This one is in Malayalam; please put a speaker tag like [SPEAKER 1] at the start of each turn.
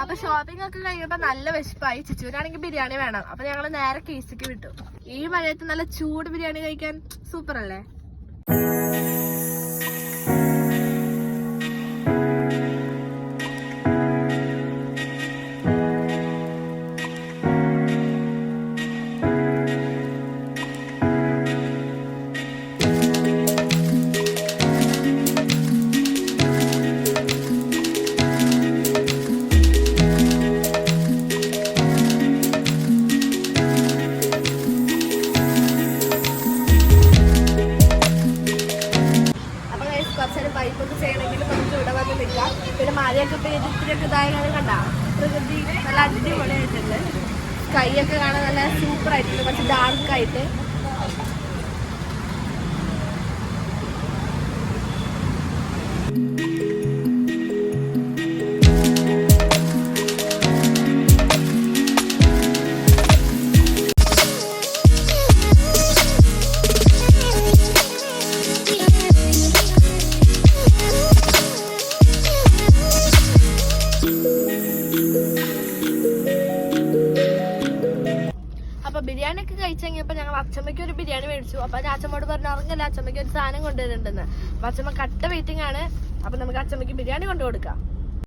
[SPEAKER 1] അപ്പൊ ഷോപ്പിംഗ് ഒക്കെ കഴിഞ്ഞപ്പോ നല്ല വിശപ്പായി. ചിച്ചുവിനാണെങ്കിൽ ബിരിയാണി വേണം. അപ്പൊ ഞങ്ങള് നേരെ കേസിക്ക് വിട്ടു. ഈ മഴയത്ത് നല്ല ചൂട് ബിരിയാണി കഴിക്കാൻ സൂപ്പർ അല്ലേ? ബൈക്കൊക്കെ ചെയ്യണമെങ്കിൽ നമുക്ക് ഇവിടെ വന്ന് നിൽക്കാം. പിന്നെ മഴയൊക്കെ പെയ്തിട്ടൊക്കെ ഇതായത് കണ്ട പ്രകൃതി നല്ല അടിപൊളിയായിട്ടുണ്ട്. സ്കൈയൊക്കെ കാണാൻ നല്ല സൂപ്പർ ആയിട്ടുണ്ട്, കുറച്ച് ഡാർക്കായിട്ട്. ബിരിയാണി ഒക്കെ കഴിച്ചു കഴിഞ്ഞപ്പോ ഞങ്ങൾ അച്ഛമ്മയ്ക്ക് ഒരു ബിരിയാണി മേടിച്ചു. അപ്പൊ അച്ഛമ്മോട് പറഞ്ഞു ഇറങ്ങല്ല, അച്ഛമ്മയ്ക്ക് ഒരു സാധനം കൊണ്ടുവരുന്നുണ്ടെന്ന്. അപ്പൊ അച്ഛമ്മ കട്ട വെയിറ്റിംഗ് ആണ്. അപ്പൊ നമുക്ക് അച്ഛമ്മയ്ക്ക് ബിരിയാണി കൊണ്ടു കൊടുക്കാം.